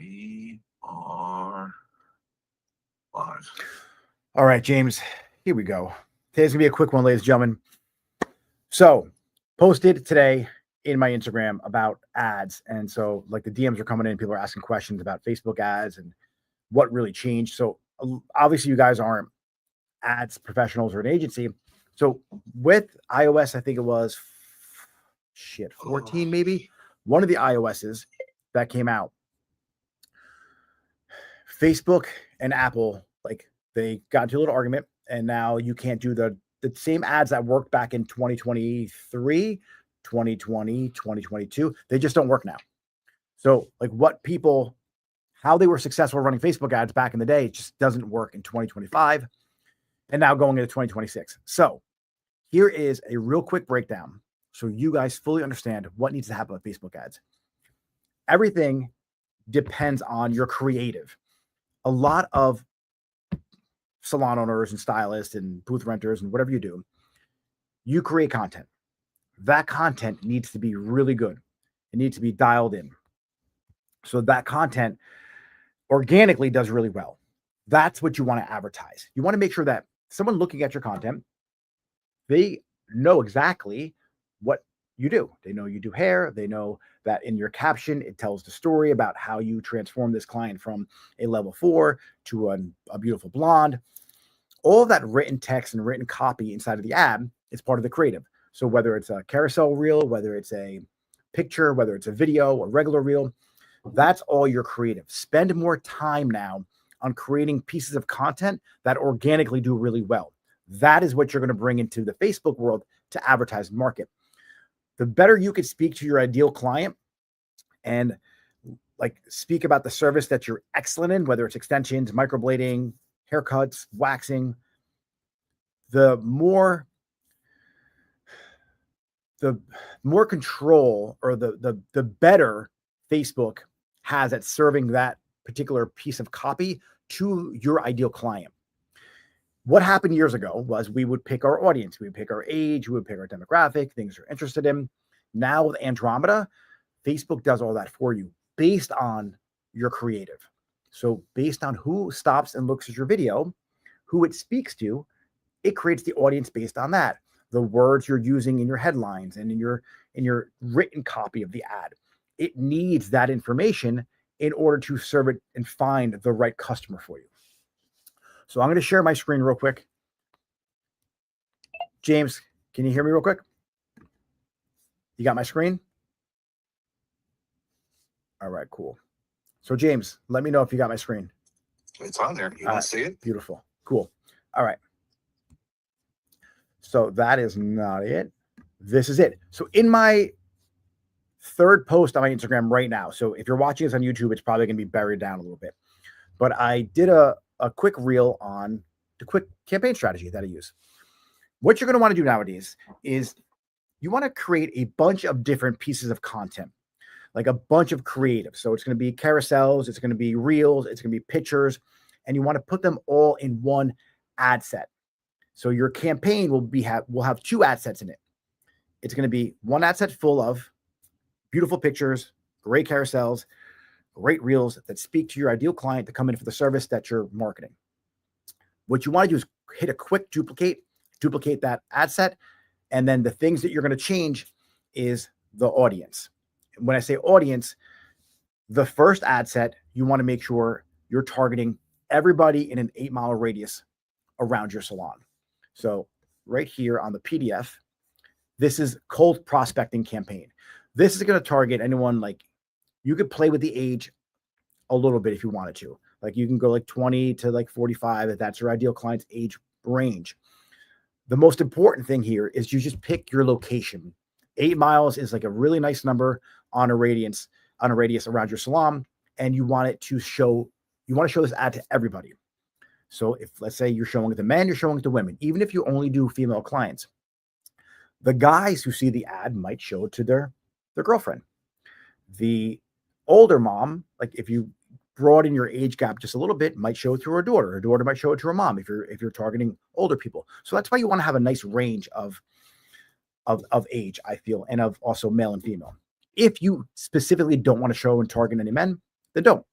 We are live. All right, James, here we go. Today's going to be a quick one, ladies and gentlemen. So, posted today in my Instagram about ads. And so, like, the DMs are coming in. People are asking questions about Facebook ads and what really changed. So, obviously, you guys aren't ads professionals or an agency. So, with iOS, I think it was 14, maybe one of the iOSs that came out. Facebook and Apple, like, they got into a little argument, and now you can't do the same ads that worked back in 2023, 2020, 2022. They just don't work now. So, like, how they were successful running Facebook ads back in the day, it just doesn't work in 2025 and now going into 2026. So, here is a real quick breakdown so you guys fully understand what needs to happen with Facebook ads. Everything depends on your creative. A lot of salon owners and stylists and booth renters and whatever you do, you create content. That content needs to be really good. It needs to be dialed in. So that content organically does really well. That's what you want to advertise. You want to make sure that someone looking at your content, they know exactly what you do. They know you do hair. They know that in your caption, it tells the story about how you transform this client from a level 4 to a beautiful blonde. All of that written text and written copy inside of the ad is part of the creative. So whether it's a carousel reel, whether it's a picture, whether it's a video, a regular reel, that's all your creative. Spend more time now on creating pieces of content that organically do really well. That is what you're going to bring into the Facebook world to advertise and market. The better you can speak to your ideal client and like speak about the service that you're excellent in, whether it's extensions, microblading, haircuts, waxing, the more control or the better Facebook has at serving that particular piece of copy to your ideal client. What happened years ago was we would pick our audience, we would pick our age, we would pick our demographic, things you're interested in. Now with Andromeda, Facebook does all that for you based on your creative. So based on who stops and looks at your video, who it speaks to, it creates the audience based on that. The words you're using in your headlines and in your written copy of the ad. It needs that information in order to serve it and find the right customer for you. So I'm going to share my screen real quick. James, can you hear me real quick? You got my screen? All right, cool. So James, let me know if you got my screen. It's on there. You want to see it? Beautiful. Cool. All right. So that is not it. This is it. So in my third post on my Instagram right now, so if you're watching this on YouTube, it's probably going to be buried down a little bit. But I did a quick reel on the quick campaign strategy that I use. What you're going to want to do nowadays is you want to create a bunch of different pieces of content, like a bunch of creative. So it's going to be carousels, it's going to be reels, it's going to be pictures, and you want to put them all in one ad set. So your campaign will have two ad sets in it. It's going to be one ad set full of beautiful pictures, great carousels, great reels that speak to your ideal client to come in for the service that you're marketing. What you want to do is hit a quick duplicate that ad set, and then the things that you're going to change is the audience. When I say audience, the first ad set, you want to make sure you're targeting everybody in an 8-mile radius around your salon. So right here on the PDF, this is cold prospecting campaign. This is going to target anyone, like, you could play with the age a little bit if you wanted to. Like, you can go like 20 to like 45 if that's your ideal client's age range. The most important thing here is you just pick your location. 8 miles is like a really nice number on a radius around your salon, and you want to show this ad to everybody. So if, let's say, you're showing it to men, you're showing it to women, even if you only do female clients, the guys who see the ad might show it to their girlfriend. The older mom, like if you broaden your age gap just a little bit, might show it to her daughter. Her daughter might show it to her mom if you're targeting older people. So that's why you want to have a nice range of age, I feel, and of also male and female. If you specifically don't want to show and target any men, then don't.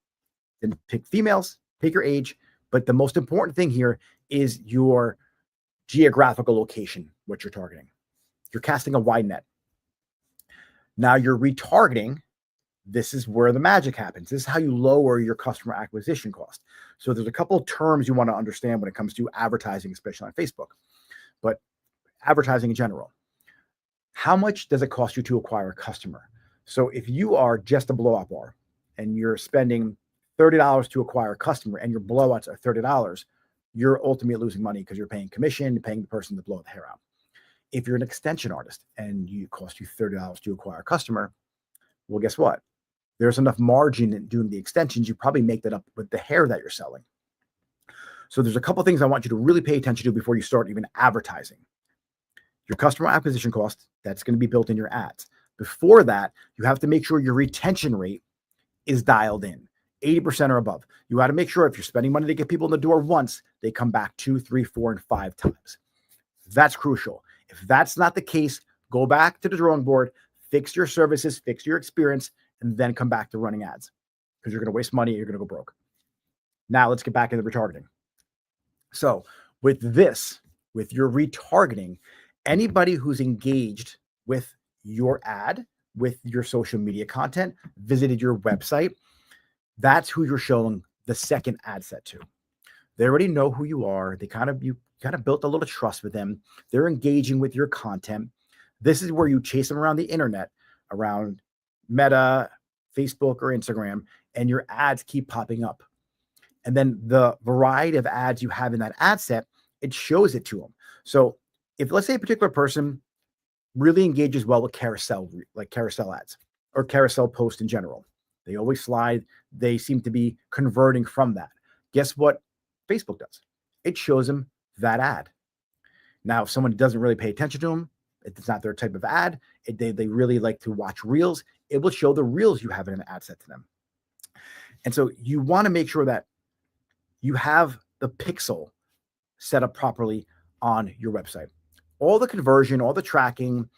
then pick females, pick your age. But the most important thing here is your geographical location, what you're targeting. You're casting a wide net. Now you're retargeting. This is where the magic happens. This is how you lower your customer acquisition cost. So there's a couple of terms you want to understand when it comes to advertising, especially on Facebook, but advertising in general. How much does it cost you to acquire a customer? So if you are just a blowout bar and you're spending $30 to acquire a customer and your blowouts are $30, you're ultimately losing money because you're paying commission, paying the person to blow the hair out. If you're an extension artist and you cost you $30 to acquire a customer, well, guess what? There's enough margin in doing the extensions. You probably make that up with the hair that you're selling. So there's a couple of things I want you to really pay attention to before you start even advertising. Your customer acquisition cost, that's going to be built in your ads. Before that, you have to make sure your retention rate is dialed in, 80% or above. You got to make sure if you're spending money to get people in the door once, they come back 2, 3, 4, and 5 times. That's crucial. If that's not the case, go back to the drawing board, fix your services, fix your experience, and then come back to running ads because you're going to waste money and you're going to go broke. Now let's get back into retargeting. So with this, with your retargeting, anybody who's engaged with your ad, with your social media content, visited your website, that's who you're showing the second ad set to. They already know who you are. You kind of built a little trust with them. They're engaging with your content. This is where you chase them around the internet, around Meta, Facebook, or Instagram, and your ads keep popping up. And then the variety of ads you have in that ad set, it shows it to them. So if, let's say, a particular person really engages well with carousel ads or carousel posts in general, they always slide. They seem to be converting from that. Guess what Facebook does? It shows them that ad. Now, if someone doesn't really pay attention to them, it's not their type of ad, they really like to watch reels, it will show the reels you have in an ad set to them. And so you want to make sure that you have the pixel set up properly on your website. All the conversion, all the tracking,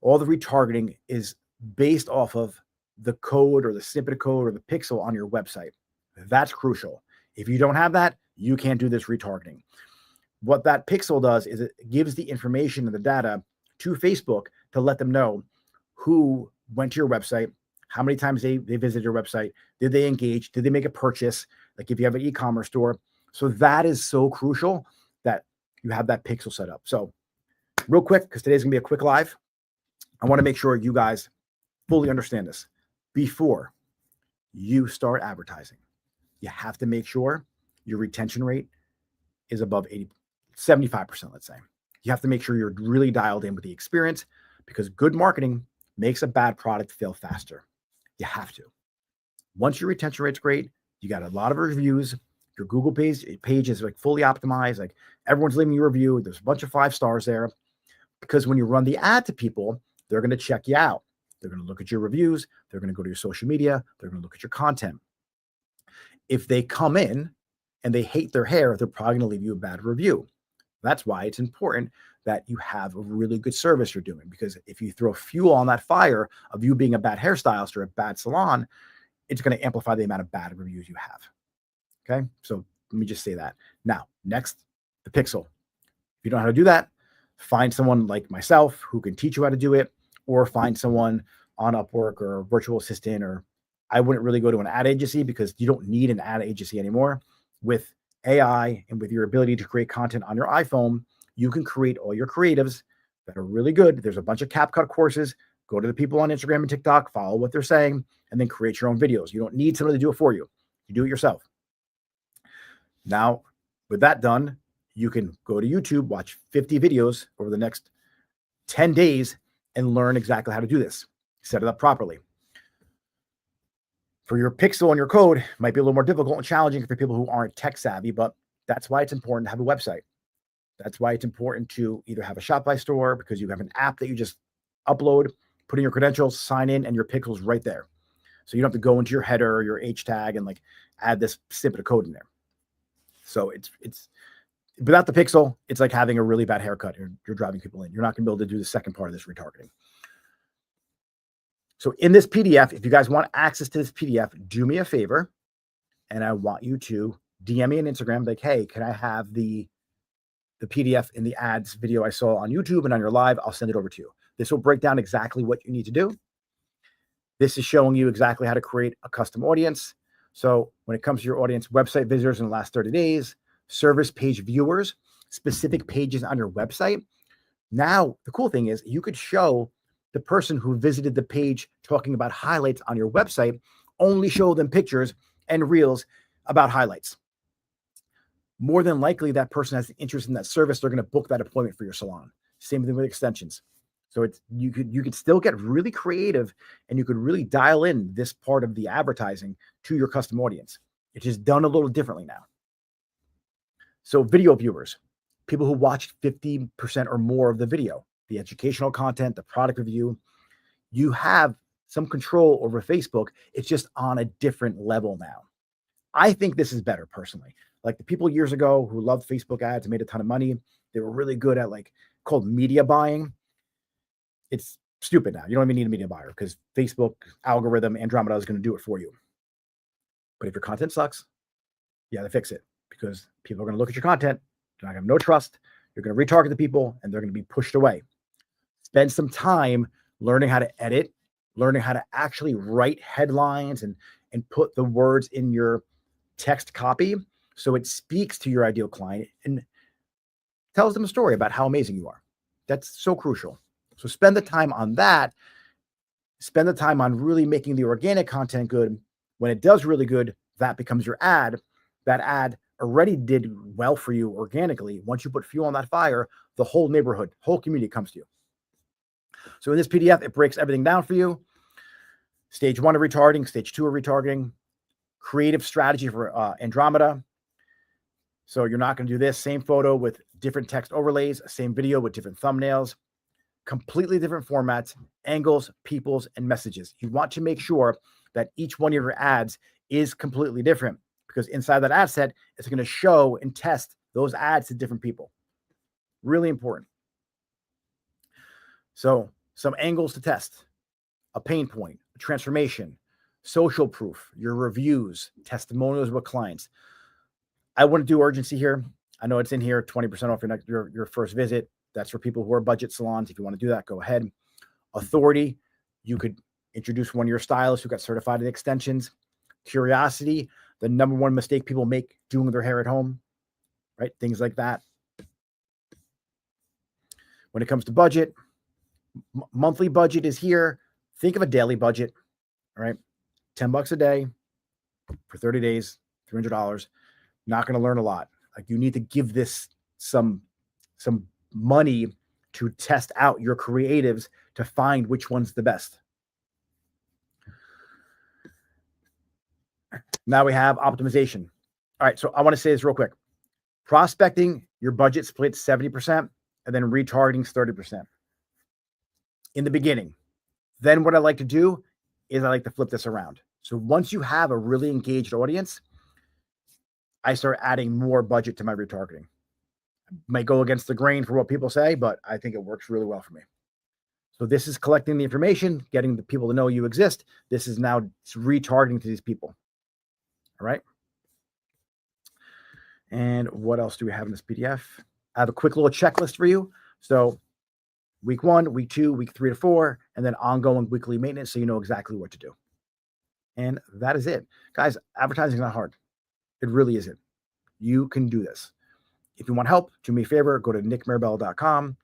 all the retargeting is based off of the code or the snippet of code or the pixel on your website. That's crucial. If you don't have that, you can't do this retargeting. What that pixel does is it gives the information and the data to Facebook to let them know who went to your website, how many times they visited your website, did they engage, did they make a purchase, like if you have an e-commerce store. So that is so crucial that you have that pixel set up. So real quick, because today's gonna be a quick live, I want to make sure you guys fully understand this. Before you start advertising, you have to make sure your retention rate is above 75%, let's say. You have to make sure you're really dialed in with the experience because good marketing makes a bad product fail faster. You have to. Once your retention rate's great, you got a lot of reviews, your Google page is like fully optimized, like everyone's leaving you a review, there's a bunch of 5 stars there. Because when you run the ad to people, they're going to check you out. They're going to look at your reviews. They're going to go to your social media. They're going to look at your content. If they come in and they hate their hair, they're probably going to leave you a bad review. That's why it's important that you have a really good service you're doing. Because if you throw fuel on that fire of you being a bad hairstylist or a bad salon, it's going to amplify the amount of bad reviews you have. Okay. So let me just say that. Now, next, the pixel. If you don't know how to do that, find someone like myself who can teach you how to do it, or find someone on Upwork or a virtual assistant, or I wouldn't really go to an ad agency because you don't need an ad agency anymore. With AI and with your ability to create content on your iPhone, you can create all your creatives that are really good. There's a bunch of CapCut courses. Go to the people on Instagram and TikTok, follow what they're saying, and then create your own videos. You don't need somebody to do it for you. You do it yourself. Now, with that done, you can go to YouTube, watch 50 videos over the next 10 days and learn exactly how to do this. Set it up properly. For your pixel and your code, it might be a little more difficult and challenging for people who aren't tech savvy, but that's why it's important to have a website. That's why it's important to either have a Shopify store because you have an app that you just upload, put in your credentials, sign in, and your pixel's right there. So you don't have to go into your header or your H tag and like add this snippet of code in there. So it's without the pixel, it's like having a really bad haircut. You're driving people in. You're not going to be able to do the second part of this retargeting. So in this PDF, if you guys want access to this PDF, do me a favor. and I want you to DM me on Instagram, like, hey, can I have the PDF in the ads video I saw on YouTube and on your live? I'll send it over to you. This will break down exactly what you need to do. This is showing you exactly how to create a custom audience. So when it comes to your audience, website visitors in the last 30 days, service page viewers, specific pages on your website. Now, the cool thing is you could show the person who visited the page talking about highlights on your website, only show them pictures and reels about highlights. More than likely, that person has an interest in that service. They're going to book that appointment for your salon. Same thing with extensions. So it's you could still get really creative, and you could really dial in this part of the advertising to your custom audience. It's just done a little differently now. So video viewers, people who watched 50% or more of the video, the educational content, the product review, you have some control over Facebook. It's just on a different level now. I think this is better personally. Like the people years ago who loved Facebook ads and made a ton of money, they were really good at called media buying. It's stupid now. You don't even need a media buyer because Facebook algorithm Andromeda is going to do it for you. But if your content sucks, you have to fix it because people are going to look at your content. They're not going to have no trust. You're going to retarget the people and they're going to be pushed away. Spend some time learning how to edit, learning how to actually write headlines and put the words in your text copy so it speaks to your ideal client and tells them a story about how amazing you are. That's so crucial. So spend the time on that. Spend the time on really making the organic content good. When it does really good, that becomes your ad. That ad already did well for you organically. Once you put fuel on that fire, the whole neighborhood, whole community comes to you. So in this PDF, it breaks everything down for you. Stage 1 of retargeting, stage 2 of retargeting, creative strategy for Andromeda. So you're not going to do this same photo with different text overlays, same video with different thumbnails, completely different formats, angles, peoples, and messages. You want to make sure that each one of your ads is completely different because inside that ad set, it's going to show and test those ads to different people. Really important. So some angles to test, a pain point, a transformation, social proof, your reviews, testimonials with clients. I wouldn't do urgency here. I know it's in here, 20% off your first visit. That's for people who are budget salons. If you want to do that, go ahead. Authority, you could introduce one of your stylists who got certified in extensions. Curiosity, the number one mistake people make doing their hair at home, right? Things like that. When it comes to budget, monthly budget is here. Think of a daily budget, all right? $10 a day for 30 days, $300. Not going to learn a lot. Like you need to give this some money to test out your creatives to find which one's the best. Now we have optimization. All right, so I want to say this real quick. Prospecting, your budget splits 70%, and then retargeting is 30% in the beginning. Then what I like to do is I like to flip this around. So once you have a really engaged audience, I start adding more budget to my retargeting. Might go against the grain for what people say, but I think it works really well for me. So this is collecting the information, getting the people to know you exist. This is now retargeting to these people. All right. And what else do we have in this PDF? I have a quick little checklist for you. So week 1, week 2, week 3 to 4, and then ongoing weekly maintenance so you know exactly what to do. And that is it. Guys, advertising is not hard. It really isn't. You can do this. If you want help, do me a favor, go to nickmarabella.com,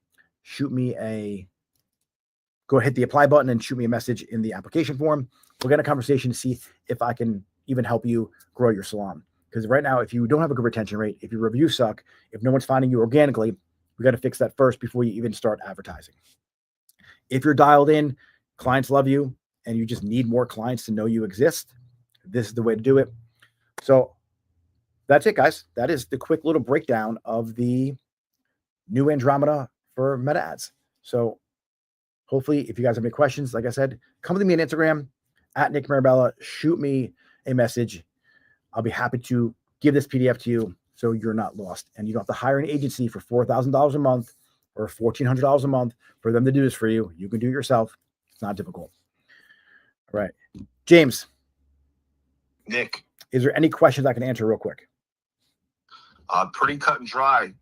go hit the apply button and shoot me a message in the application form. We'll get a conversation to see if I can even help you grow your salon. Because right now, if you don't have a good retention rate, if your reviews suck, if no one's finding you organically, we got to fix that first before you even start advertising. If you're dialed in, clients love you, and you just need more clients to know you exist, this is the way to do it. So that's it, guys. That is the quick little breakdown of the new Andromeda for Meta Ads. So hopefully, if you guys have any questions, like I said, come to me on Instagram at Nick Marabella. Shoot me a message. I'll be happy to give this PDF to you so you're not lost. And you don't have to hire an agency for $4,000 a month or $1,400 a month for them to do this for you. You can do it yourself. It's not difficult. All right. James. Nick. Is there any questions I can answer real quick? Pretty cut and dry.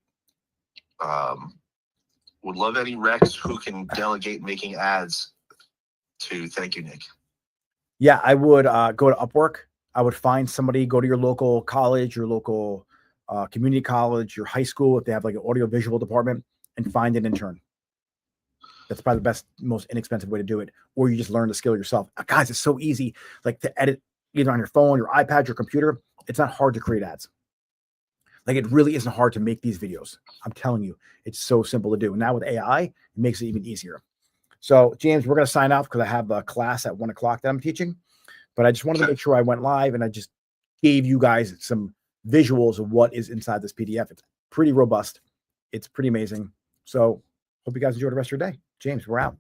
Would love any recs who can delegate making ads to. Thank you, Nick. Yeah, I would go to Upwork. I would find somebody, go to your local college, your local community college, your high school, if they have like an audio visual department, and find an intern. That's probably the best, most inexpensive way to do it. Or you just learn the skill yourself. Guys, it's so easy, like to edit either on your phone, your iPad, your computer. It's not hard to create ads. Like it really isn't hard to make these videos. I'm telling you, it's so simple to do. Now with AI, it makes it even easier. So James, we're going to sign off because I have a class at 1 o'clock that I'm teaching, but I just wanted to make sure I went live and I just gave you guys some visuals of what is inside this PDF. It's pretty robust. It's pretty amazing. So hope you guys enjoy the rest of your day. James, we're out.